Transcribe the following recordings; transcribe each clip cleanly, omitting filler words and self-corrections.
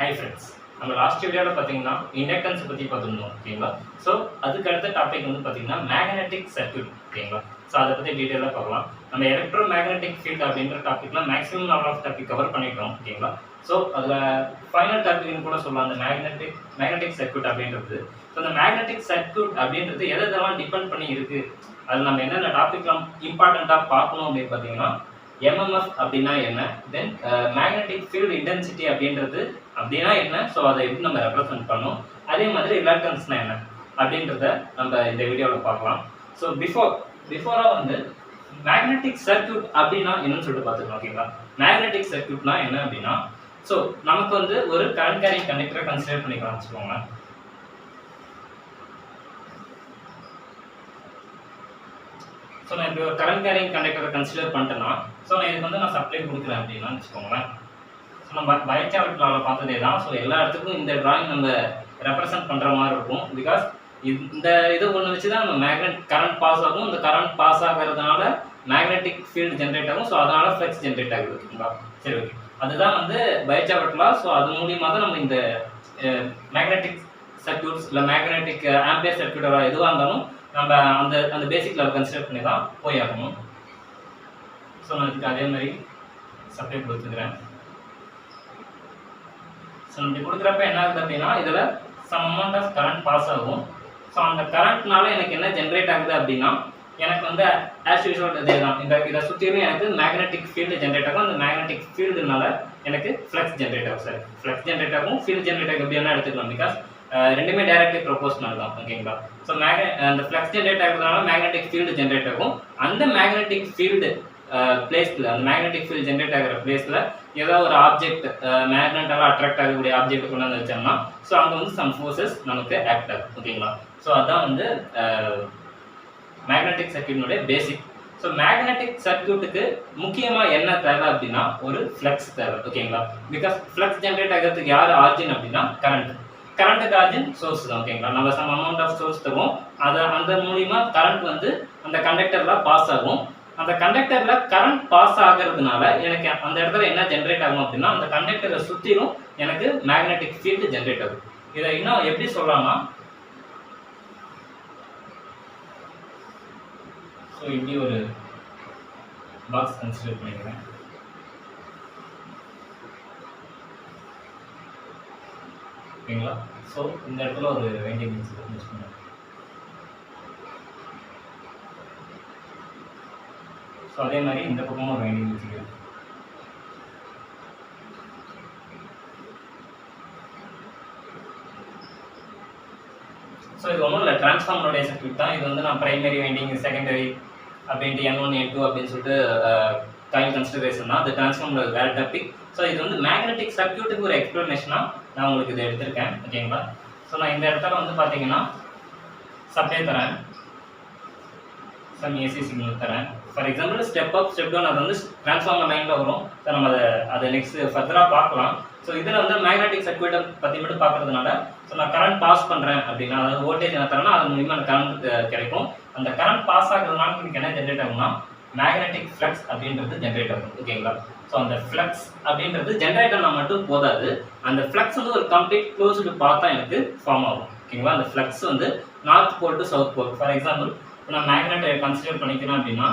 Hi friends. நம்ம last வீடியோல பாத்தீங்கன்னா இண்டக்டன்ஸ் பத்தி பார்த்திருந்தோம் ஓகேங்களா. சோ அதுக்கு அடுத்த டாபிக் வந்து பாத்தீங்கன்னா மேக்னெட்டிக் சர்க்யூட் ஓகேங்களா. சோ அத பத்தி டீடைலா பார்க்கலாம். நம்ம எலக்ட்ரோ மேக்னெட்டிக் ஃபீல்ட் அப்படிங்கற டாபிக்ல maximum number of topic cover பண்ணிட்டோம் ஓகேங்களா. சோ அதுல ஃபைனல் டாபிக்னு கூட சொல்லலாம் அந்த மேக்னெட்டிக் சர்க்யூட் அப்படின்றது. சோ அந்த மேக்னெட்டிக் சர்க்யூட் அப்படின்றது எதெல்லாம் டிபெண்ட் பண்ணி இருக்கு? அது நம்ம என்னென்ன டாபிக்லாம் இம்பார்ட்டன்ட்டா பார்க்கணும் அப்படின்னு பாத்தீங்கன்னா MMF அப்படின்னா என்ன, தென் மேக்னெட்டிக் ஃபீல்ட் இன்டென்சிட்டி அப்படின்றது அப்படின்னா என்ன, ஸோ அதை எப்படி நம்ம ரெப்ரசென்ட் பண்ணோம், அதே மாதிரி ரிலக்டன்ஸ்னா என்ன அப்படின்றத நம்ம இந்த வீடியோவில் பார்க்கலாம். ஸோ பிஃபோராக வந்து மேக்னெட்டிக் சர்க்யூட் அப்படின்னா என்னன்னு சொல்லிட்டு பார்த்துக்கலாம் ஓகேங்களா. மேக்னெட்டிக் சர்க்யூட்னா என்ன அப்படின்னா, ஸோ நமக்கு வந்து ஒரு கரண்ட் கேரிங் கண்டக்டரை கன்சிடர் பண்ணிக்கலாம் வச்சுக்கோங்க. ஸோ நான் இப்போ ஒரு கரண்ட் கேரிங் கண்டக்டரை கன்சிடர் பண்ணிட்டேன்னா, ஸோ நான் இதுக்கு வந்து நான் சப்ளை கொடுக்குறேன் அப்படின்னா வச்சுக்கோங்களேன். ஸோ நம்ம பயோசாவர்ட் லாவில் பார்த்ததே தான். ஸோ எல்லா இடத்துக்கும் இந்த டிராயிங் நம்ம ரெப்ரசென்ட் பண்ணுற மாதிரி இருக்கும். பிகாஸ் இந்த இது ஒன்று வச்சு தான் நம்ம கரண்ட் பாஸ் ஆகும். இந்த கரண்ட் பாஸ் ஆகிறதுனால மேக்னெட்டிக் ஃபீல்டு ஜென்ரேட் ஆகும். ஸோ அதனால ஃப்ளக்ஸ் ஜென்ரேட் ஆகுது ஓகேங்களா. சரி ஓகே, அதுதான் வந்து பயோசாவர்ட் லா. ஸோ அது மூலியமாக தான் நம்ம இந்த மேக்னெட்டிக் சர்க்யூட்ஸ் இல்லை மேக்னெட்டிக் ஆம்பியர் சர்க்யூட்டோட எதுவாக இருந்தாலும் நம்ம அந்த பேசிக் லெவல் கன்சிடர் பண்ணி தான் போய் ஆகணும். ஸோ நான் இதுக்கு அதே மாதிரி சப்ளை கொடுத்துக்கிறேன். ஸோ இப்படி கொடுக்குறப்ப என்ன ஆகுது அப்படின்னா இதில் some amount of current pass ஆகும். ஸோ அந்த கரண்ட்னால எனக்கு என்ன ஜென்ரேட் ஆகுது அப்படின்னா எனக்கு வந்து ஆஸ் யூஷுவல் இதே தான். இதை சுற்றியும் எனக்கு மேக்னெட்டிக் ஃபீல்டு ஜென்ரேட் ஆகும். அந்த மேக்னெட்டிக் ஃபீல்டுனால எனக்கு ஃப்ளக்ஸ் ஜென்ரேட் ஆகும். சார் ஃப்ளக்ஸ் ஜென்ரேட் ஆகும், ஃபீல்டு ஜென்ரேட் ஆகும் எப்படி வேணால் எடுத்துக்கலாம். பிகாஸ் ரெண்டுமே டைரக்ட்லி ப்ரொபோஷனல் தான் ஓகேங்களா. ஸோ அந்த ஃப்ளக்ஸ் ஜென்ரேட் ஆகிறதுனால மேக்னெட்டிக் ஃபீல்டு ஜென்ரேட் ஆகும். அந்த மேக்னெட்டிக் ஃபீல்டு பிளேஸில் அந்த மேக்னெட்டிக் ஃபீல்டு ஜென்ரேட் ஆகிற பிளேஸில் ஏதாவது ஒரு ஆப்ஜெக்ட் மேக்னெட்டால் அட்ராக்ட் ஆகக்கூடிய ஆப்ஜெக்ட் கொண்டு வந்து வச்சோம்னா ஸோ அங்கே வந்து சம் ஃபோர்ஸஸ் நமக்கு ஆக்ட் ஆகும் ஓகேங்களா. ஸோ அதுதான் வந்து மேக்னெட்டிக் சர்க்யூட்னுடைய பேசிக். ஸோ மேக்னெட்டிக் சர்க்யூட்டுக்கு முக்கியமாக என்ன தேவை அப்படின்னா ஒரு ஃப்ளக்ஸ் தேவை ஓகேங்களா. பிகாஸ் ஃப்ளக்ஸ் ஜென்ரேட் ஆகிறதுக்கு யார் ஆர்ஜின் அப்படின்னா கரண்ட்டுக்கு ஆர்ஜின் சோர்ஸ் தான் ஓகேங்களா. நம்ம சம் அமௌண்ட் ஆஃப் சோர்ஸ் தருவோம், அந்த மூலிமா கரண்ட் வந்து அந்த கண்டக்டரில் பாஸ் ஆகும். அந்த கண்டக்டர்ல கரண்ட் பாஸ் ஆகிறதுனால எனக்கு அந்த இடத்துல என்ன ஜென்ரேட் ஆகும் அப்படின்னா அந்த கண்டக்டரை சுற்றிலும் எனக்கு மேக்னெட்டிக் ஃபீல்டு ஜென்ரேட் ஆகும். இதை இன்னும் எப்படி சொல்லலாம்னா ஸோ இப்படி ஒரு பாக்ஸ் கன்சிடர் பண்ணிக்கிறேன் ஓகேங்களா. ஸோ இந்த இடத்துல ஒரு வைண்டிங் யூஸ் பண்ணுறேன். ஸோ அதே மாதிரி இந்த பக்கமும் ஒரு வைண்டிங் வச்சுக்கிறேன். ஸோ இது ஒன்றும் இல்லை, டிரான்ஸ்ஃபார்மருடைய சர்க்யூட் தான். இது வந்து நான் பிரைமரி வைண்டிங், செகண்டரி அப்படின்ட்டு N1 N2 அப்படின்னு சொல்லிட்டு காயில் கன்சிடரேஷன் தான். அது டிரான்ஸ்ஃபார்மர் வேறு டாபிக். ஸோ இது வந்து மேக்னெட்டிக் சர்க்யூட்டுக்கு ஒரு எக்ஸ்பிளனேஷனாக நான் உங்களுக்கு இதை எடுத்திருக்கேன் ஓகேங்களா. ஸோ நான் இந்த இடத்துல வந்து பார்த்தீங்கன்னா சப்ளை தரேன், சம் ஏசி சிக்னல் தரேன். For example step up step down அது வந்து டிரான்ஸ்ஃபார்மர் லைனில் வரும். ஸோ நம்ம அதை நெக்ஸ்ட் ஃபர்தராக பார்க்கலாம். ஸோ இதில் வந்து மேக்னெட்டிக் சர்க்யூட்டை பற்றி மட்டும் பார்க்கறதுனால ஸோ நான் கரண்ட் பாஸ் பண்ணுறேன் அப்படின்னா அதாவது வோல்டேஜ் என்ன தரேன்னா அது மூலிமா எனக்கு கரண்ட் கிடைக்கும். அந்த கரண்ட் பாஸ் ஆகிறதுனால எனக்கு என்ன ஜென்ரேட் ஆகும்னா மேக்னெட்டிக் ஃப்ளக்ஸ் அப்படின்றது ஜென்ரேட் ஆகும் ஓகேங்களா. ஸோ அந்த ஃப்ளக்ஸ் அப்படின்றது ஜென்ரேட் ஆனால் மட்டும் போதாது, அந்த ஃப்ளக்ஸ் வந்து ஒரு கம்ப்ளீட் க்ளோஸ்டு பார்த்தா எனக்கு ஃபார்ம் ஆகும் ஓகேங்களா. அந்த ஃப்ளக்ஸ் வந்து north pole to south pole. For example நான் மேக்னெட்டை கன்சிடர் பண்ணிக்கிறேன் அப்படின்னா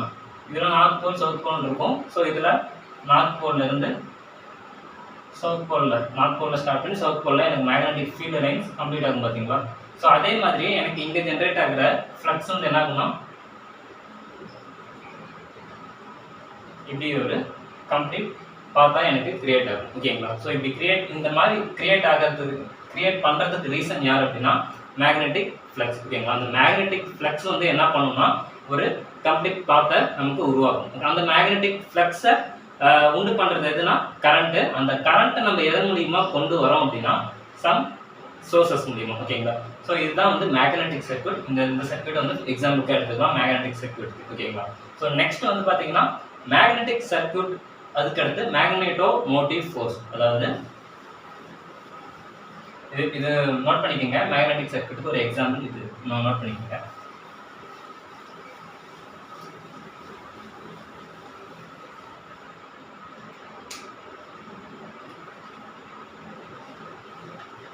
இதில் நார்த் போல் சவுத் போல் இருக்கும். ஸோ இதில் நார்த் போலில் இருந்து சவுத் போலில் ஸ்டார்ட் பண்ணி சவுத் போலில் எனக்கு மேக்னெட்டிக் ஃபீல்டு லைன்ஸ் கம்ப்ளீட் ஆகும் பார்த்தீங்களா. ஸோ அதே மாதிரி எனக்கு இங்கே ஜென்ரேட் ஆகிற ஃப்ளக்ஸ் வந்து என்ன ஆகும்னா இப்படி ஒரு கம்ப்ளீட் பார்த்தா எனக்கு கிரியேட் ஆகும் ஓகேங்களா. ஸோ இப்படி இந்த மாதிரி கிரியேட் பண்ணுறதுக்கு ரீசன் யார் அப்படின்னா மேக்னெட்டிக் ஃப்ளக்ஸ் ஓகேங்களா. அந்த மேக்னெட்டிக் ஃப்ளக்ஸ் வந்து என்ன பண்ணும்னா ஒரு கம்ப்ளீட் பாத்தை நமக்கு உருவாக்கும். அந்த மேக்னெட்டிக் ஃப்ளக்ஸை உண்டு பண்ணுறது எதுனா கரண்ட்டு. அந்த கரண்ட்டை நம்ம எதன் மூலியமா கொண்டு வரோம் அப்படின்னா சம் சோர்சஸ் மூலியமா ஓகேங்களா. ஸோ இதுதான் வந்து மேக்னெட்டிக் சர்க்யூட். இந்த சர்க்யூட் வந்து எக்ஸாம்பிளுக்கு எடுத்துக்கலாம் மேக்னெட்டிக் சர்க்யூட் ஓகேங்களா. ஸோ நெக்ஸ்ட் வந்து பார்த்தீங்கன்னா மேக்னெட்டிக் சர்க்யூட் அதுக்கடுத்து மேக்னெட்டோ மோட்டிவ் ஃபோர்ஸ். அதாவது இது நோட் பண்ணிக்கோங்க, மேக்னெட்டிக் சர்க்யூட்டுக்கு ஒரு எக்ஸாம்பிள் இது நோட் பண்ணிக்கோங்க.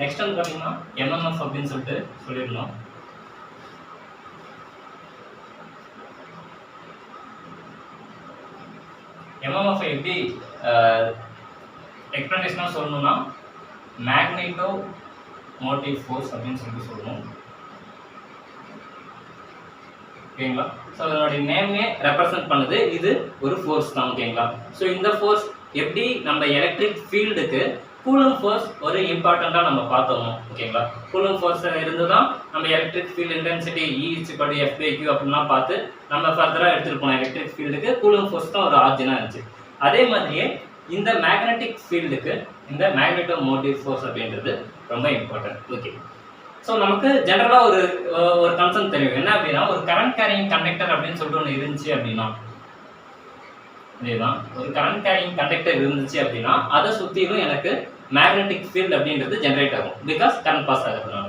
நெக்ஸ்ட் வந்து பார்த்தீங்கன்னா எம்எம்எஃப் அப்படின்னு சொல்லிட்டு சொல்லியிருந்தோம். எம்எம்எஃப் எப்படி எக்ஸ்பிளனேஷனாக சொல்லணும்னா மேக்னெட்டோ மோட்டிவ் ஃபோர்ஸ் அப்படின்னு சொல்லிட்டு சொல்லணும். ஓகேங்களா? ஸோ அதனுடைய நேமே ரெப்ரசன்ட் பண்ணுது, இது ஒரு ஃபோர்ஸ் தான். ஓகேங்களா? ஸோ இந்த ஃபோர்ஸ் எப்படி நம்ம எலக்ட்ரிக் ஃபீல்டுக்கு கூலும் ஃபோர்ஸ் ஒரு இம்பார்ட்டண்ட்டாக நம்ம பார்த்தோம். ஓகேங்களா? கூலும் ஃபோர்ஸ் இருந்து தான் நம்ம எலக்ட்ரிக் ஃபீல்டு இன்டென்சிட்டி E=F/Q அப்படின்லாம் பார்த்து நம்ம ஃபர்தராக எடுத்துகிட்டு போனோம். எலக்ட்ரிக் ஃபீல்டுக்கு கூலும் ஃபோர்ஸ் தான் ஒரு ஆர்ஜினாக இருந்துச்சு. அதே மாதிரியே இந்த மேக்னெட்டிக் ஃபீல்டுக்கு இந்த மேக்னெட்டோ மோட்டிவ் ஃபோர்ஸ் அப்படின்றது ரொம்ப இம்பார்ட்டன்ட். ஓகே, ஸோ நமக்கு ஜென்ரலாக ஒரு கன்செப்ட் தெரியும். என்ன அப்படின்னா, ஒரு கரண்ட் கேரிங் கண்டக்டர் அப்படின்னு சொல்லிட்டு ஒன்று இருந்துச்சு அப்படின்னா, இதேதான் ஒரு கரண்ட் கேரிங் கண்டக்டர் இருந்துச்சு அப்படின்னா அதை சுற்றிலும் எனக்கு மேக்னெட்டிக் ஃபீல்டு அப்படின்றது ஜென்ரேட் ஆகும், பிகாஸ் கரண்ட் பாஸ் ஆகிறதுனால.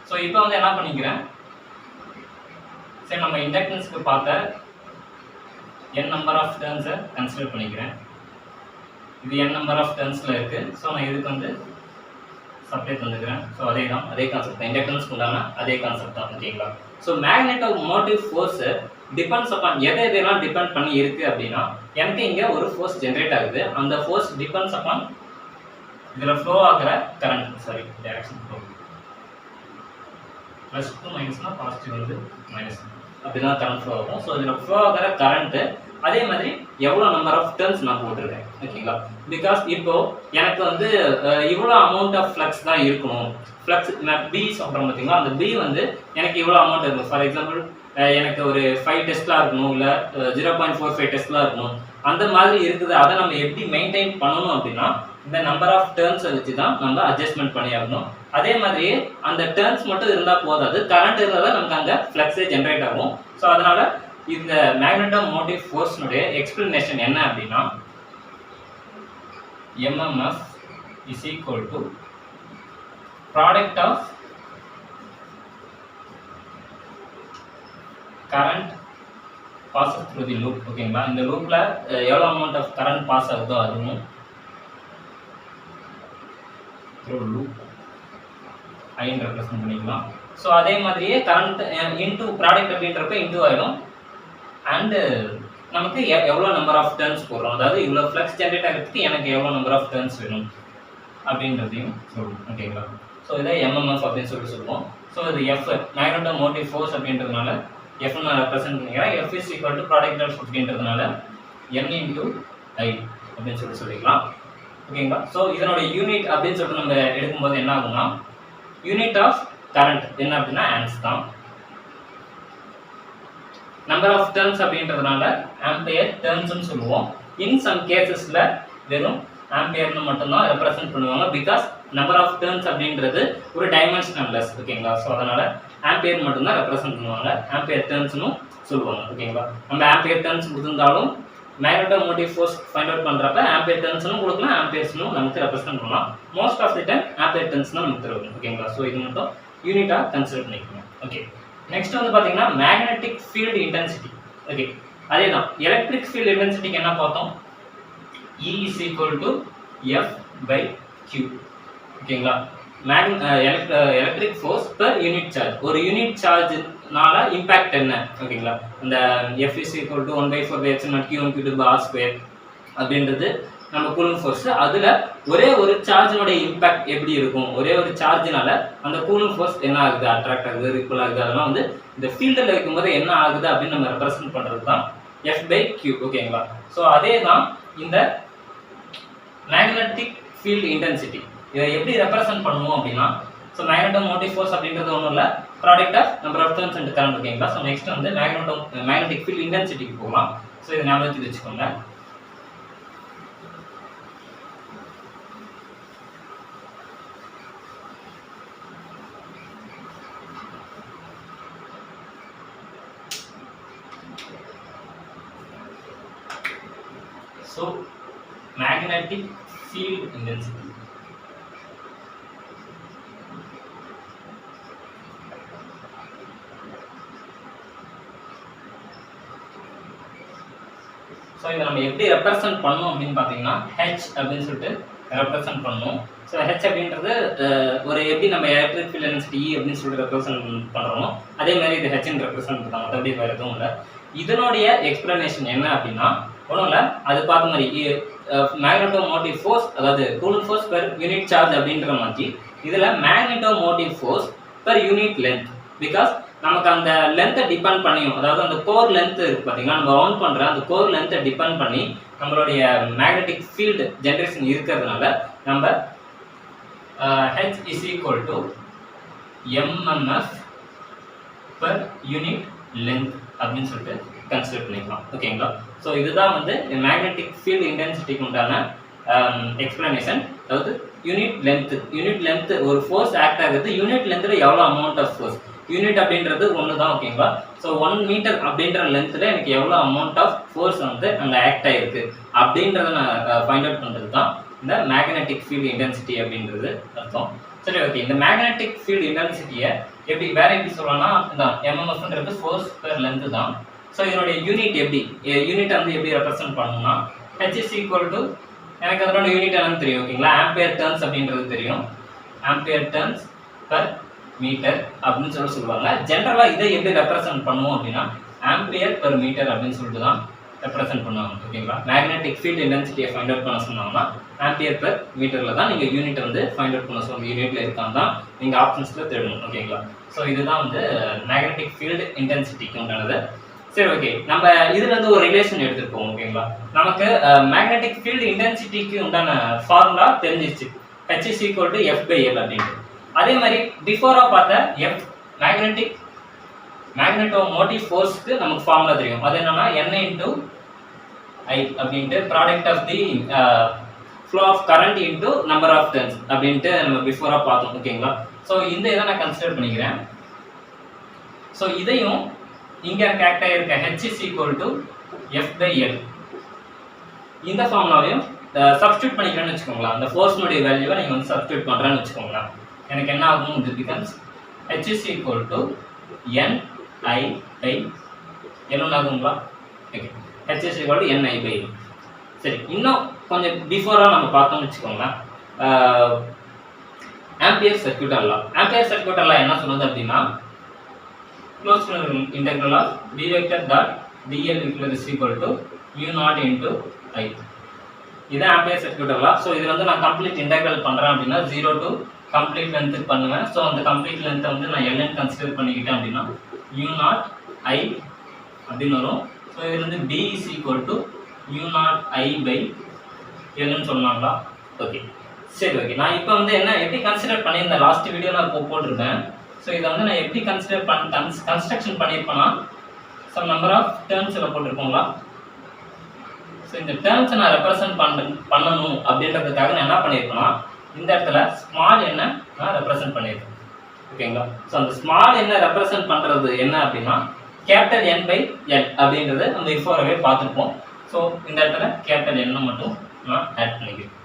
ஸோ இப்போ வந்து என்ன பண்ணிக்கிறேன், சரி நம்ம இண்டக்டன்ஸ்க்கு பார்த்த n நம்பர் ஆஃப் டர்ன்ஸை கன்சிடர் பண்ணிக்கிறேன். இது n நம்பர் ஆஃப் டர்ன்ஸில் இருக்குது. ஸோ நான் இதுக்கு வந்து சப்ளை பண்ணிக்கிறேன். ஸோ அதே கான்செப்ட் தான், இண்டக்டன்ஸ்க்கு உண்டான அதே கான்செப்ட் தான். ஓகேங்களா? So magneto motive force depends upon எதெல்லாம் டிபெண்ட் பண்ணி இருக்கு அப்படின்னா, எனக்கு இங்கே ஒரு ஃபோர்ஸ் ஜென்ரேட் ஆகுது. அந்த ஃபோர்ஸ் டிபெண்ட்ஸ் அப்பான் இதில் ஃப்ளோ ஆகிற current, sorry direction flow, plus to மைனஸ்னா பாசிட்டிவ் வந்து மைனஸ், அப்படிதான் கரண்ட் ஃப்ளோ ஆகும். ஸோ இதில் ஃப்ளோ ஆகிற கரண்ட்டு அதே மாதிரி எவ்வளோ நம்பர் ஆஃப் டர்ன்ஸ் நான் போட்டிருக்கேன். ஓகேங்களா? பிகாஸ் இப்போ எனக்கு வந்து இவ்வளோ அமௌண்ட் ஆஃப் ஃப்ளக்ஸ் தான் இருக்கணும். ஃப்ளக்ஸ் பி சொல்கிறோம் பார்த்தீங்களா, அந்த பி வந்து எனக்கு இவ்வளோ அமௌண்ட் இருக்கும். ஃபார் எக்ஸாம்பிள் எனக்கு ஒரு 5 டெஸ்ட்லாம் இருக்கணும், இல்லை 0.45 டெஸ்ட்லாம் இருக்கணும். அந்த மாதிரி இருக்குது. அதை நம்ம எப்படி மெயின்டைன் பண்ணணும் அப்படின்னா, இந்த நம்பர் ஆஃப் டர்ன்ஸை வச்சு தான் நம்ம அட்ஜஸ்ட்மெண்ட் பண்ணி ஆகணும். அதே மாதிரியே அந்த டர்ன்ஸ் மட்டும் இருந்தால் போதாது, கரண்ட் இருந்தால் தான் நமக்கு அங்கே ஃப்ளக்ஸே ஜென்ரேட் ஆகும். ஸோ அதனால் இந்த மேக்னெட்டோ மோட்டிவ் ஃபோர்ஸ்னுடைய எக்ஸ்பிளனேஷன் என்ன அப்படின்னா, MMF is equal to product of current passes through the loop. ஓகேங்களா? இந்த லூப்ல எவ்வளோ அமௌண்ட் ஆஃப் கரண்ட் பாஸ் ஆகுதோ அதுவும் through loop ஐன்னு ரெப்ரசன்ட் பண்ணிக்கலாம். ஸோ அதே மாதிரியே கரண்ட் இன்டூ ப்ராடக்ட் அப்படின்றப்ப இன்டூ ஆகிடும். அண்டு நமக்கு எவ்வளோ நம்பர் ஆஃப் டர்ன்ஸ் போடுறோம், அதாவது இவ்வளோ ஃப்ளக்ஸ் ஜென்ரேட் ஆகிறதுக்கு எனக்கு எவ்வளோ நம்பர் ஆஃப் டர்ன்ஸ் வேணும் அப்படின்றதையும் சொல்லுவோம். ஓகேங்களா? ஸோ இதை MMF அப்படின்னு சொல்லுவோம். ஸோ இது F மேக்னெட்டோ மோட்டிவ் ஃபோர்ஸ் அப்படின்றதுனால F நான் ரெப்ரசென்ட் பண்ணிக்கிறேன். F is equal to product of அப்படின்றதுனால N இன்டூ I அப்படின்னு சொல்லிக்கலாம். ஓகேங்களா? ஸோ இதனோட யூனிட் அப்படின்னு சொல்லிட்டு நம்ம எடுக்கும்போது என்ன ஆகும்னா, யூனிட் ஆஃப் கரண்ட் என்ன அப்படின்னா ஆம்ப்ஸ் தான். நம்பர் ஆஃப் டர்ன்ஸ் அப்படின்றதுனால ஆம்பியர் டர்ன்ஸ்னு சொல்லுவோம். இன் சம் கேசஸில் வெறும் ஆம்பியர்னு மட்டும்தான் ரெப்ரசென்ட் பண்ணுவாங்க, பிகாஸ் நம்பர் ஆஃப் டர்ன்ஸ் அப்படின்றது ஒரு டைமென்ஷனல்லெஸ். ஓகேங்களா? ஸோ அதனால் ஆம்பியர் மட்டும்தான் ரெப்ரசென்ட் பண்ணுவாங்க, ஆம்பியர் டர்ன்ஸ்னு சொல்லுவாங்க. ஓகேங்களா? நம்ம ஆம்பியர் டர்ன்ஸ் கொடுத்துருந்தாலும் magneto motive force find out பண்ணுறப்ப ஆம்பியர் டர்ன்ஸ்னும் கொடுக்கலாம், ஆம்பியர்ஸ்னும் நமக்கு ரெப்ரசென்ட் பண்ணலாம். Most of the time ampere turns தான் நமக்கு தருவாங்க. ஓகேங்களா? ஸோ இது மட்டும் யூனிட்டாக கன்சிடர் பண்ணிக்கணும். ஓகே, நெக்ஸ்ட் வந்து பார்த்தீங்கன்னா மேக்னெட்டிக் ஃபீல்டு இன்டென்சிட்டி. ஓகே, அதே தான் எலக்ட்ரிக் ஃபீல்டு இன்டென்சிட்டிக்கு என்ன பார்த்தோம், E is equal to F/Q. ஓகேங்களா? Electric force per unit charge. ஒரு யூனிட் சார்ஜ்னால இம்பாக்ட் என்ன? ஓகேங்களா? இந்த F is equal to 1/4πε0 Q1 Q2 R² அப்படின்றது நம்ம கூலும் ஃபோர்ஸ். அதில் ஒரே ஒரு சார்ஜினுடைய இம்பாக்ட் எப்படி இருக்கும், ஒரே ஒரு சார்ஜினால அந்த கூலும் ஃபோர்ஸ் என்ன ஆகுது, அட்ராக்ட் ஆகுது, ரிப்பல் ஆகுது, அதெல்லாம் வந்து இந்த ஃபீல்டில் வைக்கும்போது என்ன ஆகுது அப்படின்னு நம்ம ரெப்ரசென்ட் பண்ணுறது தான் F/Q. ஓகேங்களா? ஸோ அதே தான் இந்த மேக்னெட்டிக் ஃபீல்டு இன்டென்சிட்டி. இதை எப்படி ரெப்ரசென்ட் பண்ணுவோம் அப்படின்னா, ஸோ மேக்னெட்டோ மோட்டிவ் ஃபோர்ஸ் அப்படின்றது ஒன்றும் இல்லை, product of number of turns and current. ஓகேங்களா? ஸோ நெக்ஸ்ட் வந்து மேக்னெட்டிக் ஃபீல்டு இன்டென்சிட்டிக்கு போகலாம். ஸோ இதை ஞாபகத்தில் வச்சுக்கோங்க. So magnetic field intensity. So இதை நம்ம எப்படி ரெப்ரசென்ட் பண்ணோம் அப்படின்னு பார்த்தீங்கன்னா H அப்படின்னு சொல்லிட்டு ரெப்ரசன்ட் பண்ணும். ஸோ ஹெச் அப்படின்றது ஒரு எப்படி நம்ம எலக்ட்ரிக் ஃபீல்ட் டென்சிட்டி E அப்படின்னு சொல்லிட்டு ரெப்ரசன்ட் பண்ணுறோமோ அதே மாதிரி இது ஹெச்ன்னு ரெப்ரசன்ட் பண்ணலாம், மற்றபடி வேறு எதுவும் இல்லை. இதனுடைய எக்ஸ்பிளனேஷன் என்ன அப்படின்னா ஒன்றும் இல்லை, அது பார்த்த மாதிரி மேக்னெட்டோமோட்டிவ் ஃபோர்ஸ், அதாவது coulomb force per unit charge அப்படின்ற மாதிரி இதில் magnetomotive force per unit length. Because நமக்கு அந்த லென்த்தை டிபெண்ட் பண்ணியும், அதாவது அந்த கோர் லென்த் இருக்கு பார்த்தீங்கன்னா, நம்ம ரவுண்ட் பண்ணுற அந்த கோர் லென்த்தை டிபெண்ட் பண்ணி நம்மளுடைய மேக்னெட்டிக் ஃபீல்டு ஜென்ரேஷன் இருக்கிறதுனால நம்ம H is equal to MMF per unit length அப்படின்னு சொல்லிட்டு கன்சிடர் பண்ணிக்கலாம். ஓகேங்களா? ஸோ இதுதான் வந்து மேக்னெட்டிக் ஃபீல்டு இன்டென்சிட்டிக்கு உண்டான எக்ஸ்பிளனேஷன். அதாவது யூனிட் லென்த் ஒரு ஃபோர்ஸ் ஆக்ட் ஆகுது, யூனிட் லென்த்தில் எவ்வளோ அமௌண்ட் ஆஃப் ஃபோர்ஸ், யூனிட் அப்படின்றது ஒன்று தான். ஓகேங்களா? ஸோ 1 மீட்டர் அப்படின்ற லென்த்தில் எனக்கு எவ்வளோ அமௌண்ட் ஆஃப் ஃபோர்ஸ் வந்து அங்கே ஆக்ட் ஆகிருக்கு அப்படின்றத நான் ஃபைண்ட் அவுட் பண்ணுறது தான் இந்த மேக்னெட்டிக் ஃபீல்டு இன்டென்சிட்டி அப்படின்றது அர்த்தம். சரி, ஓகே. இந்த மேக்னெட்டிக் ஃபீல்டு இன்டென்சிட்டியை எப்படி சொல்லலாம்னா இந்த MMFன்றது ஃபோர்ஸ் பெர் லென்த் தான். ஸோ இதனுடைய யூனிட் வந்து எப்படி ரெப்ரசென்ட் பண்ணணும்னா H is equal to, எனக்கு அதனோட யூனிட் என்னன்னு தெரியும். ஓகேங்களா? ஆம்பியர் டர்ன்ஸ் அப்படின்றது தெரியும். ஆம்பியர் டர்ன்ஸ் பெர் மீட்டர் அப்படின்னு சொல்லுவாங்க. ஜென்ரலாக இதை எப்படி ரெப்ரசென்ட் பண்ணுவோம் அப்படின்னா ஆம்பியர் பெர் மீட்டர் அப்படின்னு சொல்லிட்டு தான் ரெப்ரசென்ட் பண்ணுவாங்க. ஓகேங்களா? மேக்னெட்டிக் ஃபீல்டு இன்டென்சிட்டியை ஃபைண்ட் அவுட் பண்ண சொன்னாங்கன்னா ஆம்பியர் பெர் மீட்டரில் தான் நீங்கள் யூனிட் வந்து ஃபைண்ட் அவுட் பண்ண சொல்லுங்கள். யூனிட்டில் இருக்கான் தான் நீங்கள் ஆப்ஷன்ஸில் தேடணும். ஓகேங்களா? ஸோ இதுதான் வந்து மேக்னெட்டிக் ஃபீல்டு இன்டென்சிட்டிக்கு உண்டானது. சரி, ஓகே. நம்ம இதுலேருந்து ஒரு ரிலேஷன் எடுத்துருப்போம். ஓகேங்களா? நமக்கு மேக்னெட்டிக் ஃபீல்டு இன்டென்சிட்டிக்கு உண்டான ஃபார்முலா தெரிஞ்சிச்சு, H is equal to F/L அப்படின்ட்டு. அதே மாதிரி பிஃபோராக பார்த்த மேக்னெட்டோமோட்டிவ் ஃபோர்ஸ்க்கு நமக்கு ஃபார்முலா தெரியும். அது என்னன்னா N into I அப்படின்ட்டு product of the flow of current into number of turns அப்படின்ட்டு நம்ம பிஃபோராக பார்த்தோம். ஓகேங்களா? ஸோ இந்த இதை நான் கன்சிடர் பண்ணிக்கிறேன். ஸோ இதையும் இங்கே act ஆகிருக்க H is equal to F/L இந்த ஃபார்முலாவையும் சப்ஸ்டியூட் பண்ணிக்கிறேன்னு வச்சுக்கோங்களேன். அந்த ஃபோர்ஸ்னுடைய வேல்யூவை நீங்கள் வந்து சப்ஸ்டியூட் பண்ணுறேன்னு வச்சுக்கோங்களேன். எனக்கு என்ன ஆகும், இது becomes H is equal to N/I/L ஆகுங்களா? Okay, H is equal to N/I/L. சரி, இன்னும் கொஞ்சம் பிஃபோராக நம்ம பார்த்தோம்னு வச்சுக்கோங்களேன். ஆம்பியர் சர்க்யூட்டர் லா என்ன சொல்லுது அப்படின்னா close integral of d vector dot dl is equal to mu0 into I. இது ஆம்பியர் சர்க்யூட்டர் லா. ஸோ இது வந்து நான் கம்ப்ளீட் இன்டெக்ரல் பண்ணுறேன் அப்படின்னா 0 to கம்ப்ளீட் லென்த்து பண்ணுவேன். ஸோ அந்த கம்ப்ளீட் லென்த்தை வந்து நான் Ln கன்சிடர் பண்ணிக்கிட்டேன் அப்படின்னா mu0 I அப்படின்னு வரும். ஸோ இது வந்து B is equal to mu0 I/Lன்னு சொன்னாங்களா? ஓகே, சரி, ஓகே. நான் இப்போ வந்து எப்படி கன்சிடர் பண்ணியிருந்தேன் லாஸ்ட் வீடியோ நான் போட்டிருந்தேன். ஸோ இதை வந்து நான் எப்படி கன்ஸ்ட்ரக்ஷன் பண்ணியிருப்பேன்னா சம் நம்பர் ஆஃப் டேர்ம்ஸில் போட்டிருக்கோங்களா? ஸோ இந்த டேர்ம்ஸை நான் ரெப்ரசன்ட் பண்ணணும் அப்படின்றதுக்காக நான் என்ன பண்ணியிருப்பேன்னா இந்த இடத்துல ஸ்மால் என்ன நான் ரெப்ரசன்ட் பண்ணியிருக்கேன். ஓகேங்களா? ஸோ அந்த ஸ்மால் என்ன ரெப்ரசன்ட் பண்ணுறது என்ன அப்படின்னா கேபிட்டல் N/L அப்படின்றத நம்ம பிஃபோராகவே பார்த்துருப்போம். ஸோ இந்த இடத்துல கேபிட்டல் N மட்டும் நான் ஆட் பண்ணிக்கிறேன்.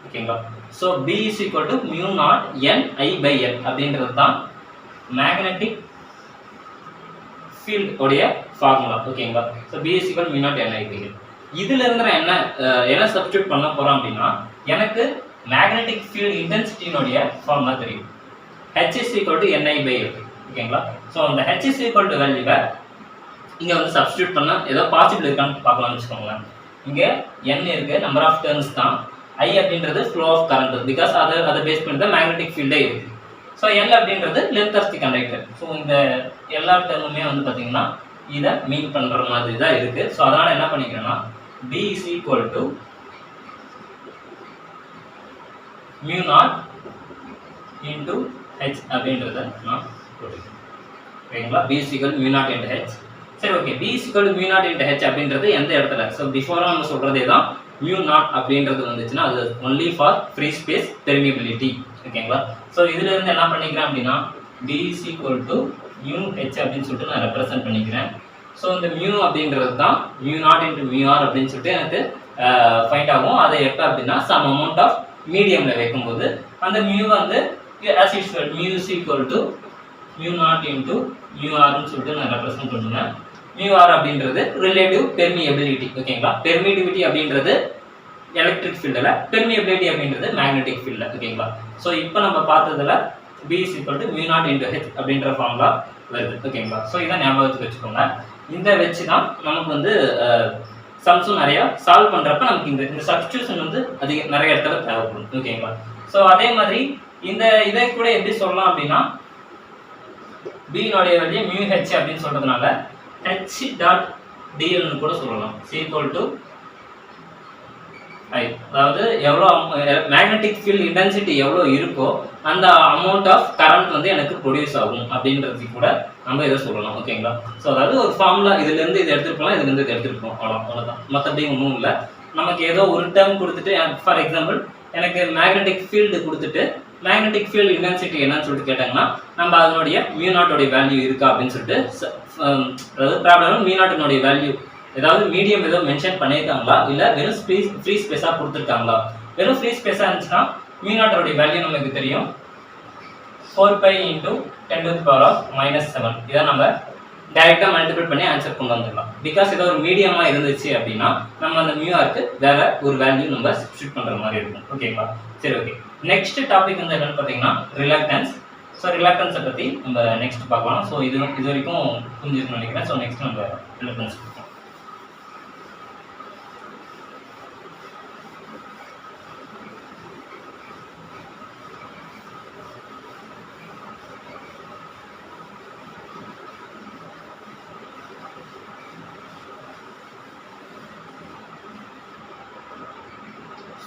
ஓகேங்களா? So B is equal to mu0 N/I/L அப்படின்றது தான் மேக்னெட்டிக் ஃபீல்ட் உடைய ஃபார்முலா. ஓகேங்களா? So B is equal to mu0 N/I/L. இதுல இருந்து நான் என்ன சப்ஸ்டியூட் பண்ண போறோம் அப்படின்னா எனக்கு மேக்னெட்டிக் ஃபீல்ட் இன்டென்சிட்டியினுடைய ஃபார்முலா தெரியும், H is equal to N/I/L. ஓகேங்களா? ஸோ அந்த H is equal to வேல்யூவை இங்கே வந்து சப்ஸ்டியூட் பண்ண ஏதோ பாசிபிள் இருக்கான்னு பார்க்கலாம்னு வச்சுக்கோங்களேன். இங்கே N இருக்கு, நம்பர் ஆஃப் டர்ன்ஸ் தான். I அப்படின்றது ஃப்ளோ ஆஃப் கரண்ட், பிகாஸ் அதை பேஸ் பண்ணி தான் மேக்னெட்டிக் ஃபீல்டே இருக்கு. ஸோ L அப்படின்றது length of the conductor. So இந்த எல்லா டேர்முமே வந்து பார்த்தீங்கன்னா இதை மீன் பண்ணுற மாதிரி தான் இருக்கு. ஸோ அதனால் என்ன பண்ணிக்கிறேன்னா B is equal to mu0 into H அப்படின்றத நான் போட்டுக்கிறேன். ஓகேங்களா? B is equal to mu0 into H. சரி, okay. B is equal to mu0 into H அப்படின்றது எந்த இடத்துல? ஸோ பிஃபோராக நம்ம சொல்கிறதே தான் mu0 அப்படின்றது வந்துச்சுன்னா அது only for free space permeability. ஓகேங்களா? ஸோ இதில் இருந்து என்ன பண்ணிக்கிறேன் அப்படின்னா B is equal to mu H அப்படின்னு சொல்லிட்டு நான் ரெப்ரசன்ட் பண்ணிக்கிறேன். ஸோ இந்த mu அப்படின்றது தான் mu0 into mu r அப்படின்னு சொல்லிட்டு எனக்கு ஃபைண்ட் ஆகும். அதை எப்போ அப்படின்னா சம் அமௌண்ட் ஆஃப் மீடியமில் வைக்கும்போது அந்த mu வந்து as usual mu is equal to mu0 into mu rன்னு சொல்லிட்டு நான் ரெப்ரசன்ட் பண்ணுவேன். mu r அப்படின்றது ரிலேட்டிவ் பெர்மியபிலிட்டி. ஓகேங்களா? பெர்மிட்டிவிட்டி அப்படின்றது எலக்ட்ரிக் ஃபீல்டில், பெர்மியபிலிட்டி அப்படின்றது மேக்னெட்டிக் ஃபீல்டில். ஓகேங்களா? ஸோ இப்போ நம்ம பார்த்ததுல B is equal to mu naught into H அப்படின்ற ஃபார்முலா வருது. ஓகேங்களா? ஸோ இதான் ஞாபகத்துக்கு வச்சுக்கோங்க. இந்த வச்சு தான் நமக்கு வந்து சம்ஸும் நிறையா சால்வ் பண்ணுறப்ப நமக்கு இந்த சப்ஸ்டியூஷன் வந்து நிறைய இடத்துல தேவைப்படும். ஓகேங்களா? ஸோ அதே மாதிரி இந்த இதை கூட எப்படி சொல்லலாம் அப்படின்னா B-னுடைய வேல்யூ mu H அப்படின்னு சொல்றதுனால H டாட் dl னு கூட சொல்லலாம். = I. அதாவது எவ்வளோ மேக்னெட்டிக் ஃபீல்ட் இன்டென்சிட்டி எவ்வளோ இருக்கோ அந்த அமௌண்ட் ஆஃப் கரண்ட் வந்து எனக்கு ப்ரொடியூஸ் ஆகும் அப்படின்றது கூட நம்ம இதை சொல்லலாம். ஓகேங்களா? ஸோ அதாவது ஒரு ஃபார்முலா இதுலேருந்து இதை எடுத்துகிட்டு போகலாம், இதுலேருந்து இதை எடுத்துகிட்டு போகலாம், அவ்வளோதான். மற்றபடி ஒன்றும் இல்லை. நமக்கு ஏதோ ஒரு டேர்ம் கொடுத்துட்டு, ஃபார் எக்ஸாம்பிள் எனக்கு மேக்னெட்டிக் ஃபீல்டு கொடுத்துட்டு மேக்னெட்டிக் ஃபீல்டு இன்டென்சிட்டி என்னன்னு சொல்லிட்டு கேட்டாங்கன்னா நம்ம அதனுடைய mu naught உடைய வேல்யூ இருக்கா அப்படின்னு சொல்லிட்டு, அதாவது ப்ராப்ளம் mu naught உடைய வேல்யூ ஏதாவது மீடியம் ஏதோ மென்ஷன் பண்ணியிருக்காங்களா, இல்லை வெறும் ஃப்ரீ ஸ்பேஸாக கொடுத்துருக்காங்களா. வெறும் ஃப்ரீ ஸ்பேஸாக இருந்துச்சுன்னா mu naught உடைய வேல்யூ நமக்கு தெரியும் 4π × 10⁻⁻⁷. இதை நம்ம டைரெக்டாக மல்டிபிள் பண்ணி ஆன்சர் கொண்டு வந்துடலாம். பிகாஸ் ஏதோ ஒரு மீடியமாக இருந்துச்சு அப்படின்னா நம்ம அந்த மியூஆருக்கு வேற ஒரு வேல்யூ நம்ம சப்ஸ்டியூட் பண்ணுற மாதிரி இருக்கும். ஓகேங்களா? சரி, ஓகே. நெக்ஸ்ட் டாபிக் வந்து என்னன்னு பார்த்தீங்கன்னா ரிலக்டன்ஸ். ஸோ ரிலக்டன்ஸை பற்றி நம்ம நெக்ஸ்ட் பார்க்கலாம். ஸோ இது வரைக்கும் புரிஞ்சுக்கணும்னு நினைக்கிறேன். ஸோ நெக்ஸ்ட் நம்ம ரிலக்டன்ஸ் பார்க்கலாம்.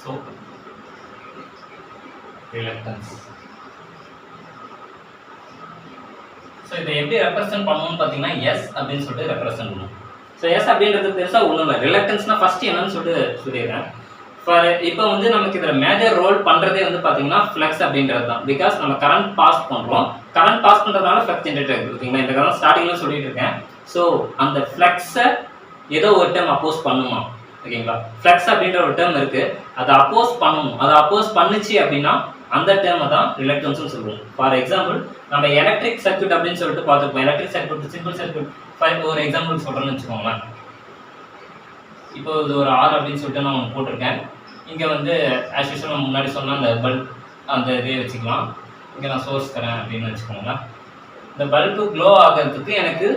So, reluctance. ஸோ இதை எப்படி ரெப்ரசென்ட் பண்ணணும்னு பார்த்தீங்கன்னா எஸ் அப்படின்னு சொல்லிட்டு ரெப்ரசென்ட் பண்ணணும். ஸோ எஸ் அப்படின்றது பெருசாக ஒன்றும் இல்லை. ரிலக்டன்ஸ்னா ஃபர்ஸ்ட் என்னன்னு சொல்லிட்டு சொல்லிடுறேன். இப்போ வந்து நமக்கு இதில் மேஜர் ரோல் பண்ணுறதே வந்து பார்த்தீங்கன்னா ஃப்ளக்ஸ் அப்படின்றது தான். பிகாஸ் நம்ம கரண்ட் பாஸ் பண்ணுறோம், கரண்ட் பாஸ் பண்ணுறதுனால ஃப்ளக்ஸ் ஜென்ரேட் ஆகுது. ஓகேங்களா? இந்த கரண்ட் ஸ்டார்டிங்கில் சொல்லிட்டு இருக்கேன். ஸோ அந்த ஃப்ளக்ஸை ஏதோ ஒரு டைம் அப்போஸ் பண்ணுமா. ஓகேங்களா? ஃப்ளக்ஸ் அப்படின்ற ஒரு டேர்ம் இருக்கு, அதை அப்போஸ் பண்ணணும். அதை அப்போஸ் பண்ணுச்சு அப்படின்னா அந்த டேர்மை தான் ரிலக்டன்ஸ்னு சொல்லுவோம். ஃபார் எக்ஸாம்பிள் நம்ம எலக்ட்ரிக் சர்க்யூட் அப்படின்னு சொல்லிட்டு பார்த்துருப்போம். எலக்ட்ரிக் சர்க்யூட், சிம்பிள் சர்க்யூட் ஒரு எக்ஸாம்பிள் சொல்கிறேன்னு வச்சுக்கோங்களேன். இப்போ இது ஒரு R அப்படின்னு சொல்லிட்டு நான் ஒன்று போட்டிருக்கேன். இங்கே வந்து ஆஸ் யூஷுவல் நம்ம முன்னாடி சொன்னால் அந்த பல்ப் அந்த இதே வச்சுக்கலாம். இங்கே நான் சோர்ஸ் தரேன் அப்படின்னு வச்சுக்கோங்களேன். இந்த பல்பு க்ளோ ஆகிறதுக்கு எனக்கு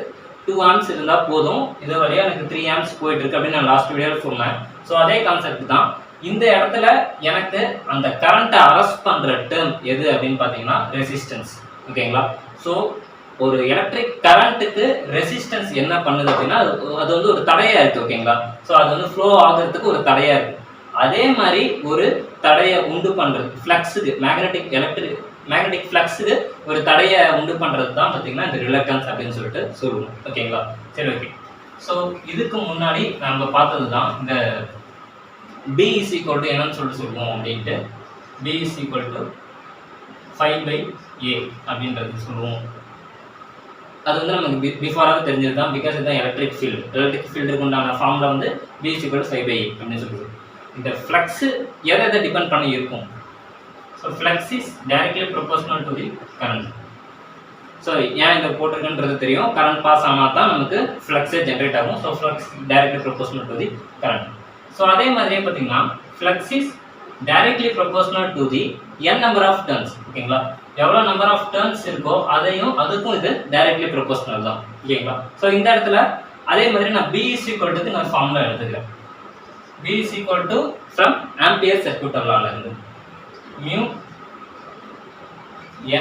2 amps இருந்தால் போதும். இது வழியாக எனக்கு 3 amps போயிட்டு இருக்கு அப்படின்னு நான் லாஸ்ட் வீடியோவில் சொன்னேன். ஸோ அதே கான்செப்ட் தான் இந்த இடத்துல எனக்கு அந்த கரண்ட்டை அரெஸ்ட் பண்ணுற டேர்ம் எது அப்படின்னு பார்த்தீங்கன்னா ரெசிஸ்டன்ஸ். ஓகேங்களா? ஸோ ஒரு எலக்ட்ரிக் கரண்ட்டுக்கு ரெசிஸ்டன்ஸ் என்ன பண்ணுது அப்படின்னா அது வந்து ஒரு தடையாக இருக்குது. ஓகேங்களா? ஸோ அது வந்து ஃப்ளோ ஆகிறதுக்கு ஒரு தடையாக இருக்குது. அதே மாதிரி ஒரு தடையை உண்டு பண்ணுறது ஃப்ளக்ஸுக்கு, மேக்னெட்டிக் ஃப்ளக்ஸுக்கு ஒரு தடையை உண்டு பண்ணுறது தான் பார்த்தீங்கன்னா இந்த ரிலக்டன்ஸ் அப்படின்னு சொல்லிட்டு சொல்லுவோம். ஓகேங்களா? சரி, ஓகே. ஸோ இதுக்கு முன்னாடி நம்ம பார்த்தது தான் இந்த B is equal to என்னன்னு சொல்லிட்டு சொல்லுவோம் அப்படின்ட்டு. B is equal to 5/A அப்படின்றது சொல்லுவோம். அது வந்து நமக்கு பிஃபோராக தெரிஞ்சது தான். பிகாஸ் இதுதான் எலக்ட்ரிக் ஃபீல்டுக்கு உண்டான ஃபார்முலா வந்து B is equal to 5/A அப்படின்னு சொல்லுவோம். இந்த ஃப்ளக்ஸ் எதை டிபெண்ட் பண்ணி இருக்கும். So flux is directly proportional to the current. So ஏன் இதை போட்டிருக்குன்றது தெரியும். கரண்ட் பாஸ் ஆனால் தான் நமக்கு ஃப்ளக்ஸே ஜென்ரேட் ஆகும். So flux directly proportional to the current. So அதே மாதிரியே பார்த்தீங்கன்னா flux is directly proportional to the n number of turns. ஓகேங்களா? எவ்வளோ நம்பர் ஆஃப் டர்ன்ஸ் இருக்கோ அதுக்கும் இது டைரக்ட்லி ப்ரொபோஷனல் தான். ஓகேங்களா? ஸோ இந்த இடத்துல அதே மாதிரி நான் B is equal to நான் ஃபார்முலா எடுத்துக்கிறேன். B is equal to from Ampere circuit லால இருந்து mu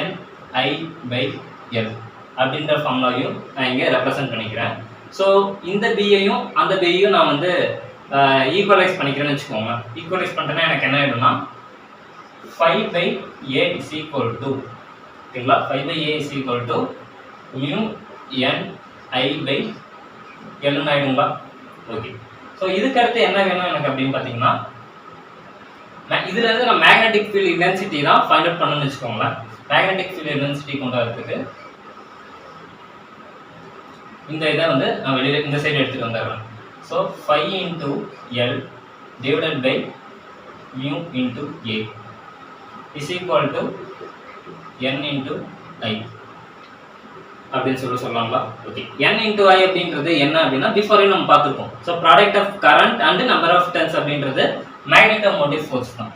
n/L அப்படின்ற ஃபார்முலாவையும் நான் இங்கே ரெப்ரசென்ட் பண்ணிக்கிறேன். ஸோ இந்த பியையும் அந்த பியையும் நான் வந்து ஈக்குவலைஸ் பண்ணிக்கிறேன்னு வச்சுக்கோங்க. ஈக்குவலைஸ் பண்ணுறேன்னா எனக்கு என்ன ஆகிடும்னா 5/A is equal to, ஓகேங்களா? 5/A is equal to mu n/L ஆகிடுங்களா? ஓகே. ஸோ இதுக்கு அடுத்து என்ன வேணும் எனக்கு அப்படின்னு பார்த்தீங்கன்னா இதுல இருந்து நான் மேக்னெட்டிக் ஃபீல்ட் இன்டென்சிட்டி தான் ஃபைண்ட் அவுட் பண்ணணும்னு வச்சுக்கோங்களேன். மேக்னெட்டிக் ஃபீல்ட் இன்டென்சிட்டி கொண்டு வரதுக்கு இந்த இதை வந்து நான் வெளியே இந்த சைடு எடுத்துட்டு வந்துடுறேன். So 5 × L divided by mu into A is equal to n into I அப்படின்னு சொல்லலாங்களா? ஓகே. n into I அப்படின்றது என்ன அப்படின்னா பிஃபோரே நம்ம பார்த்துருக்கோம். So product of current and number of turns அப்படின்றது மேக்னெட்டோமோட்டிவ் ஃபோர்ஸ் தான்.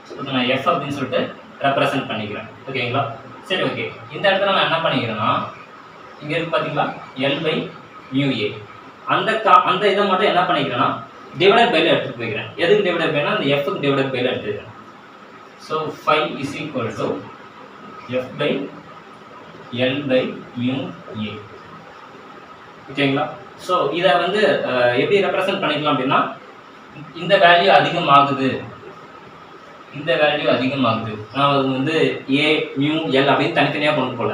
ஸோ நான் எஃப் அப்படின்னு சொல்லிட்டு ரெப்ரசன்ட் பண்ணிக்கிறேன். ஓகேங்களா? சரி, ஓகே. இந்த இடத்துல நான் என்ன பண்ணிக்கிறேன்னா, இங்கே இருக்கு பார்த்தீங்களா, L/μA. அந்த இதை மட்டும் என்ன பண்ணிக்கிறேன்னா டிவைடட் பைல எடுத்துட்டு போய்க்கிறேன். எதுக்கு டிவைடட் பைனா அந்த எஃப்க்கு டிவைடட் பைல எடுத்துக்கிறேன். So phi is equal to F/L/μA. ஓகேங்களா? ஸோ இதை வந்து எப்படி ரெப்ரசன்ட் பண்ணிக்கலாம் அப்படின்னா, இந்த வேல்யூ அதிகமாகுது, இந்த வேல்யூ அதிகமாகுது, நான் அது வந்து A, μ, L அப்படின்னு தனித்தனியாக கொண்டு போல,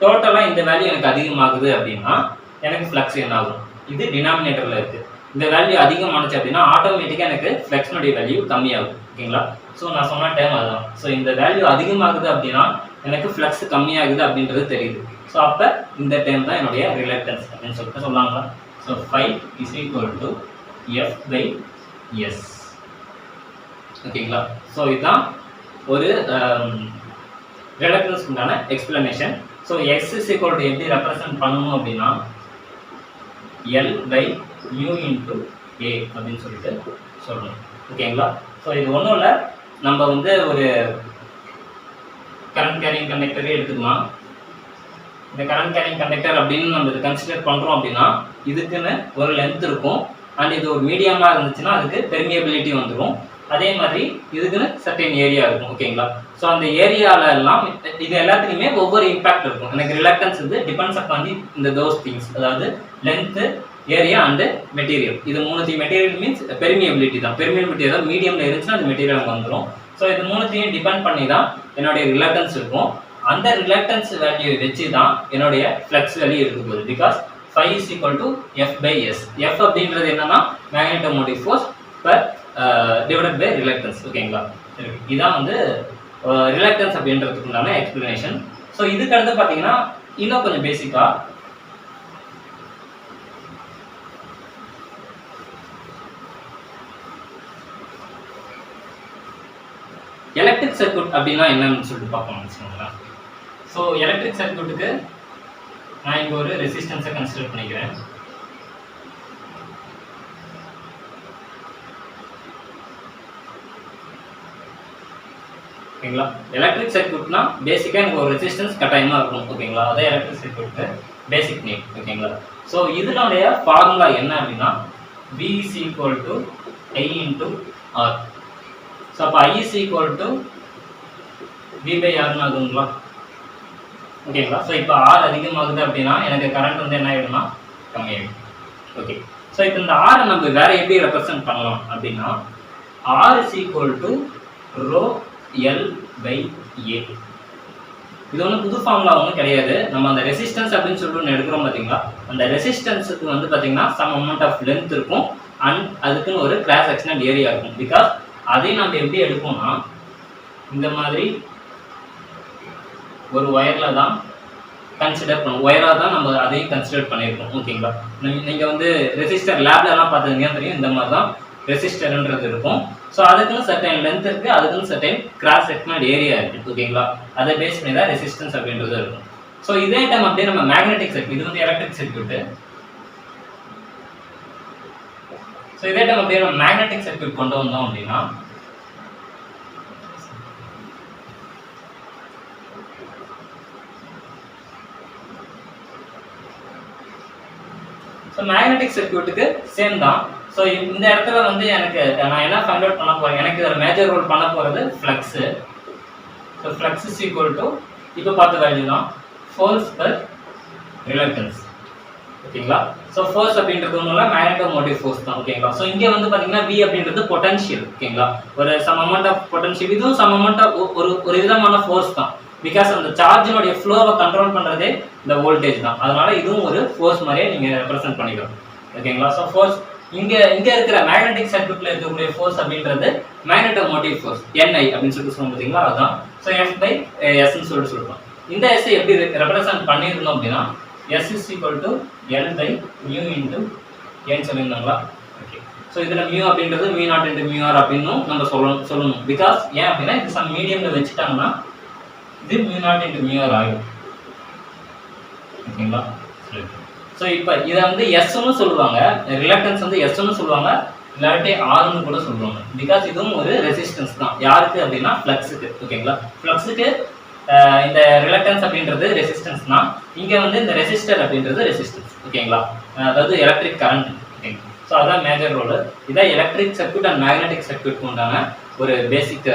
டோட்டலாக இந்த வேல்யூ எனக்கு அதிகமாகுது அப்படின்னா எனக்கு ஃப்ளக்ஸ் என்ன ஆகும், இது டினாமினேட்டரில் இருக்குது. இந்த வேல்யூ அதிகமானுச்சு அப்படின்னா ஆட்டோமேட்டிக்காக எனக்கு ஃப்ளக்ஸ்னுடைய வேல்யூ கம்மியாகும். ஓகேங்களா? ஸோ நான் சொன்ன டைம் அதுதான். ஸோ இந்த வேல்யூ அதிகமாகுது அப்படின்னா எனக்கு ஃப்ளக்ஸ் கம்மியாகுது அப்படின்றது தெரியுது. ஸோ அப்போ இந்த டைம் தான் என்னுடைய ரிலக்டன்ஸ் அப்படின்னு சொல்லிட்டு சொல்லாங்க. So phi is equal to F/S. ஓகேங்களா? ஸோ இதுதான் ஒரு ரிலக்டன்ஸ் உண்டான explanation. So X is equal to எப்படி ரெப்ரசன்ட் பண்ணணும் அப்படின்னா L/μ × A அப்படின்னு சொல்லிட்டு சொல்லணும். ஓகேங்களா? ஸோ இது ஒன்றும் இல்லை, நம்ம வந்து ஒரு கரண்ட் கேரிங் கண்டக்டரே எடுத்துக்கலாம். இந்த கரண்ட் கேரிங் கண்டக்டர் அப்படின்னு நம்ம இது கன்சிடர் பண்ணுறோம் அப்படின்னா இதுக்குன்னு ஒரு லென்த் இருக்கும். அண்ட் இது ஒரு மீடியமாக இருந்துச்சுன்னா அதுக்கு பெர்மியபிலிட்டி வந்துடும். அதே மாதிரி இதுக்குன்னு சர்டன் ஏரியா இருக்கும். ஓகேங்களா? ஸோ அந்த ஏரியாலெல்லாம் இது எல்லாத்துலேயுமே ஒவ்வொரு இம்பாக்ட் இருக்கும். எனக்கு ரிலக்டன்ஸ் வந்து டிபெண்ட்ஸ் அப்பான் இந்த தோஸ் திங்ஸ், அதாவது லென்த்து, ஏரியா அண்டு மெட்டீரியல். இது மூணுத்தையும், மெட்டீரியல் மீன்ஸ் பெர்மியபிலிட்டி தான். பெர்மியபிலிட்டி ஏதாவது மீடியமில் இருந்துச்சுன்னா அது மெட்டீரியல் அங்கே வந்துடும். ஸோ இது மூணுத்தையும் டிபெண்ட் பண்ணி தான் என்னுடைய ரிலக்டன்ஸ் இருக்கும். அந்த ரிலக்டன்ஸ் வேல்யூ வச்சு தான் என்னுடைய ஃப்ளக்ஸ் வேல்யூ இருக்க போகுது. Because phi is equal to F/S. F அப்படின்றது என்னன்னா magnetomotive force per divided by reluctance. ஓகேங்களா? இதான் வந்து ரிலக்டன்ஸ் அப்படின்றதுக்கு உண்டான எக்ஸ்பிளனேஷன். ஸோ இதுக்கு அடுத்து பார்த்தீங்கன்னா இன்னும் கொஞ்சம் பேசிக்கா எலக்ட்ரிக் சர்க்யூட் அப்படின்னா என்னன்னு சொல்லிட்டு பார்ப்போம்னு வச்சுக்கோங்களேன். ஸோ எலக்ட்ரிக் சர்க்யூட்டுக்கு நான் இங்கே ஒரு ரெசிஸ்டன்ஸை கன்சிடர் பண்ணிக்கிறேன். ஓகேங்களா? எலக்ட்ரிக் சர்க்யூட்னா பேசிக்காக எனக்கு ஒரு ரெசிஸ்டன்ஸ் கட்டாயமாக இருக்கும். ஓகேங்களா? அதே எலக்ட்ரிக் சர்க்யூட்டுக்கு பேசிக் நீட். ஓகேங்களா? ஸோ இதனுடைய ஃபார்முலா என்ன அப்படின்னா V is equal to I into R. So அப்போ I is equal to V/Rன்னு ஆகுங்களா? ஓகேங்களா? ஸோ இப்போ R அதிகமாகுது அப்படின்னா எனக்கு கரண்ட் வந்து என்ன ஆகிடும்னா கம்மியாகிடும். ஓகே. ஸோ இப்போ இந்த R நம்ம வேற எப்படி ரெப்ரசன்ட் பண்ணலாம் அப்படின்னா R is equal to ρL/A. இது ஒன்றும் புது ஃபார்முலா ஒன்றும் கிடையாது. நம்ம அந்த ரெசிஸ்டன்ஸ் அப்படின்னு சொல்லிட்டு ஒன்று எடுக்கிறோம் பார்த்தீங்களா, அந்த ரெசிஸ்டன்ஸுக்கு வந்து பார்த்தீங்கன்னா சம் அமௌண்ட் ஆஃப் லென்த் இருக்கும் அண்ட் அதுக்குன்னு ஒரு கிராஸ் செக்ஷனல் ஏரியா இருக்கும். பிகாஸ் அதையும் நம்ம எப்படி எடுப்போம்னா இந்த மாதிரி ஒரு ஒயரில் தான் கன்சிடர் பண்ணுவோம். ஒயராக தான் நம்ம அதையும் கன்சிடர் பண்ணியிருக்கோம். ஓகேங்களா? நீங்கள் வந்து ரெசிஸ்டர் லேப்லலாம் பார்த்தீங்கன்னா தெரியும், இந்த மாதிரி தான் ரெசிஸ்டர்ன்றது இருக்கும். ஸோ அதுக்குன்னு சர்டன் லென்த் இருக்குது, அதுக்குன்னு சர்டன் கிராஸ் செக்ஷனல் ஏரியா இருக்குது. ஓகேங்களா? அதை பேஸ் பண்ணி தான் ரெசிஸ்டன்ஸ் அப்படின்றது இருக்கும். ஸோ இதே டைம் அப்படியே நம்ம மேக்னெட்டிக் சர்க்யூட், இது வந்து எலக்ட்ரிக் சர்க்யூட்டு. ஸோ இதே டைம் அப்படியே நம்ம மேக்னெட்டிக் சர்க்யூட் கொண்டு வந்தோம் அப்படின்னா ஸோ மேக்னெட்டிக் சர்க்யூட்டுக்கு சேம் தான். ஸோ இந்த இடத்துல வந்து எனக்கு நான் என்ன ஃபைண்ட் அவுட் பண்ண போகிறேன், எனக்கு இதில் மேஜர் ரோல் பண்ண போகிறது flux. So flux is equal to இப்போ பார்த்த வேல்யூ தான் ஃபோர்ஸ் பர் ரிலக்டன்ஸ். ஓகேங்களா? ஸோ ஃபோர்ஸ் அப்படின்றது ஒன்றும் இல்லை, மேக்னெட்டோமோட்டிவ் ஃபோர்ஸ் தான். ஓகேங்களா? ஸோ இங்கே வந்து பார்த்தீங்கன்னா V அப்படின்றது பொட்டன்ஷியல். ஓகேங்களா? ஒரு சம் அமௌண்ட் ஆஃப் பொட்டன்ஷியல், இதுவும் சம் அமௌண்ட் ஆஃப் ஒரு விதமான ஃபோர்ஸ் தான். பிகாஸ் அந்த சார்ஜினுடைய ஃப்ளோவை கண்ட்ரோல் பண்ணுறதே இந்த வோல்டேஜ் தான். அதனால இதுவும் ஒரு ஃபோர்ஸ் மாதிரியே நீங்கள் ரெப்ரசென்ட் பண்ணிக்கலாம். ஓகேங்களா? ஸோ ஃபோர்ஸ் இங்கே இருக்கிற மேக்னெட்டிக் சர்க்யூட்டில் இருக்கக்கூடிய ஃபோர்ஸ் அப்படின்றது மேக்னெட்டோமோட்டிவ் ஃபோர்ஸ் NI அப்படின்னு சொல்லிட்டு சொல்லுவோம் பார்த்தீங்களா, அதுதான். ஸோ F/Sன்னு சொல்லிட்டு சொல்லுவோம். இந்த S எப்படி ரெப்ரசென்ட் பண்ணியிருந்தோம் அப்படின்னா S is equal to L/μ into N சொல்லியிருந்தாங்களா? ஓகே. ஸோ இதில் μ அப்படின்றது μ0 into μr அப்படின்னு நம்ம சொல்லணும். பிகாஸ் ஏன் அப்படின்னா இது சம் மீடியமில் வச்சுட்டாங்கன்னா இது μ0 into μr ஆகிடும். ஓகேங்களா? ஸோ இப்போ இதை வந்து எஸ்ன்னு சொல்லுவாங்க, ரிலக்டன்ஸ் வந்து எஸ்ன்னு சொல்லுவாங்க, இல்லாட்டி ஆர்னு கூட சொல்லுவாங்க. பிகாஸ் இதுவும் ஒரு ரெசிஸ்டன்ஸ் தான். யாருக்கு அப்படின்னா ஃப்ளக்ஸுக்கு. ஓகேங்களா? ஃப்ளக்ஸுக்கு இந்த ரிலக்டன்ஸ் அப்படின்றது ரெசிஸ்டன்ஸ் தான். இங்கே வந்து இந்த ரெசிஸ்டர் அப்படின்றது ரெசிஸ்டன்ஸ். ஓகேங்களா? அதாவது எலக்ட்ரிக் கரண்ட். ஓகேங்களா? ஸோ அதான் மேஜர் ரோல். இதான் எலக்ட்ரிக் சர்க்யூட் அண்ட் மேக்னெட்டிக் சர்க்யூட்க்கு உண்டான ஒரு பேசிக்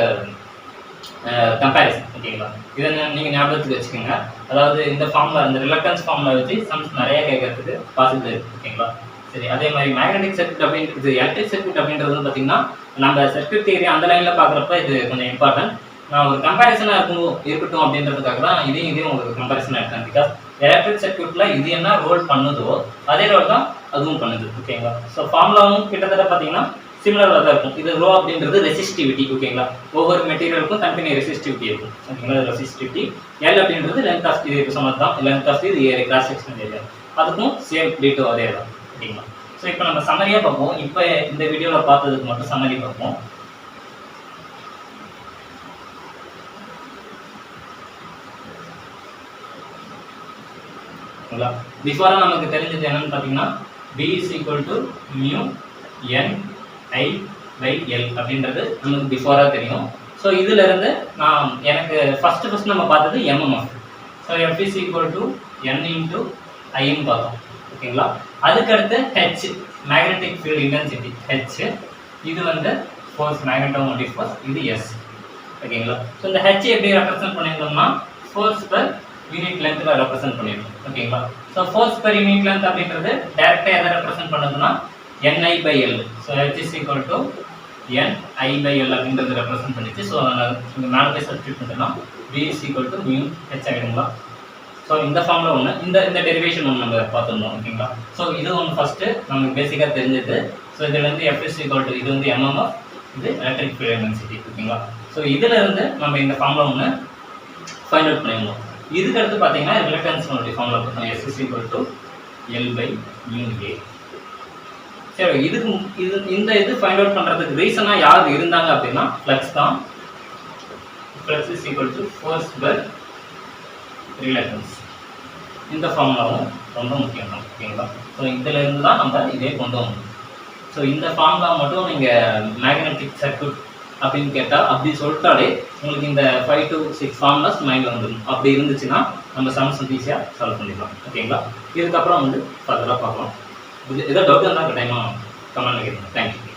கம்பேரிசன். ஓகேங்களா? இதை நீங்கள் ஞாபகத்துக்கு வச்சுக்கோங்க. அதாவது இந்த ஃபார்மில் இந்த ரிலக்டன்ஸ் ஃபார்மில் வச்சு சம்ஸ் நிறைய கேட்கறதுக்கு பாசிபிள் இருக்குது. ஓகேங்களா? சரி, அதே மாதிரி மேக்னெட்டிக் சர்க்யூட் அப்படின்றது எலக்ட்ரிக் சர்க்யூட் அப்படின்றது வந்து பார்த்தீங்கன்னா நம்ம சர்க்யூட் தியரி அந்த லைனில் பார்க்குறப்ப இது கொஞ்சம் இம்பார்ட்டன்ட். நான் ஒரு கம்பேரிசனாக இருக்கட்டும் அப்படின்றதுக்காக தான் இதையும் ஒரு கம்பேரிசனாக எடுத்தேன். பிகாஸ் எலக்ட்ரிக் சர்க்யூட்டில் இது என்ன ரோல் பண்ணுதோ அதே ரோல் தான் அதுவும் பண்ணுது. ஓகேங்களா? ஸோ ஃபார்முலாவும் கிட்டத்தட்ட பார்த்தீங்கன்னா சிமிலராக தான் இருக்கும். இது ரோ அப்படின்றது ரெசிஸ்டிவிட்டி. ஓகேங்களா? ஒவ்வொரு மெட்டீரியலுக்கும் தனித்தனி ரெசிஸ்டிவிட்டி இருக்கும். ஓகேங்களா? ரெசிஸ்டிவிட்டி. எல் அப்படின்றது லென்த் ஆஃப் இது சொன்னது தான். லென்த் ஆஃப் இது ஏரியா, கிராஸ் செக்ஷன் ஏரியா. அதுக்கும் சேம் டீட்டோ அதே தான். ஓகேங்களா? ஸோ இப்போ நம்ம சம்மரியாக பார்ப்போம். இப்போ இந்த வீடியோவில் பார்த்ததுக்கு மட்டும் சம்மரி பார்ப்போம். பிஃபோராக நமக்கு தெரிஞ்சது என்னன்னு பார்த்தீங்கன்னா B is equal to mu n I by L அப்படின்றது நமக்கு பிஃபோராக தெரியும். ஸோ இதில் இருந்து எனக்கு ஃபர்ஸ்ட் நம்ம பார்த்தது MMF. So F is equal to n into Iன்னு பார்த்தோம். ஓகேங்களா? அதுக்கடுத்து H magnetic field intensity H. இது வந்து ஃபோர்ஸ், மேக்னெட்டோமோட்டிவ் ஃபோர்ஸ். இது S. ஓகேங்களா? ஸோ இந்த H எப்படி ரெப்ரசென்ட் பண்ணியிருந்தோம்னா ஃபோர்ஸ் பர் யூனிட் லென்த்ல ரெப்ரசென்ட் பண்ணிருக்கோம். ஓகேங்களா? So force per unit length அப்படின்றது டைரக்டா எதை ரெப்ரசென்ட் பண்ணுதுன்னா Ni by L. So H is equal to Ni by L அப்படின்றது ரெப்ரசென்ட் பண்ணிச்சு. ஸோ இந்த மேலே போய் சப்ஸ்டியூட் பண்ணலாம். B is equal to mu H ஆகிடுங்களா? ஸோ இந்த ஃபார்மில் ஒன்று, இந்த டெரிவேஷன் ஒன்று நம்ம பார்த்துருந்தோம். ஓகேங்களா? ஸோ இது ஒன்று ஃபஸ்ட்டு நமக்கு பேசிக்காக தெரிஞ்சது. ஸோ இதுலேருந்து F is equal to இது வந்து MMF, இது எலக்ட்ரிக் ஃபீல்ட் இன்டென்சிட்டி. ஓகேங்களா? ஸோ இதிலிருந்து நம்ம இந்த ஃபார்மில் ஒன்று ஃபைண்ட் அவுட் பண்ணியிருந்தோம். இதுக்கு அடுத்து பார்த்தீங்கன்னா ரிலக்டன்ஸ் ஃபார்முலா பார்த்தோம். S is equal to L by mu A. சரி, இந்த இது ஃபைண்ட் அவுட் பண்ணுறதுக்கு ரீசனாக யார் இருந்தாங்க அப்படின்னா ஃப்ளக்ஸ் தான். Flux is equal to force by reluctance. இந்த ஃபார்முலாவும் ரொம்ப முக்கியம் தான். ஓகேங்களா? ஸோ இதில் இருந்து தான் நம்ம இதே கொண்டு வந்தோம். ஸோ இந்த ஃபார்முலா மட்டும் நீங்கள் மேக்னெட்டிக் சர்க்யூட் அப்படின்னு கேட்டால் அப்படி சொல்லிட்டாலே உங்களுக்கு இந்த 5 to 6 ஃபார்முலாஸ் மைண்டில் வந்துடும். அப்படி இருந்துச்சுன்னா நம்ம சம்ஸ் ஈஸியாக சால்வ் பண்ணிடலாம். ஓகேங்களா? இதுக்கப்புறம் வந்து ஃபர்தராக பார்க்கலாம். ஏதோ டவுட் இருந்தால் கட்டாயமாக கமெண்ட்டில் கேட்கணும். தேங்க்யூ.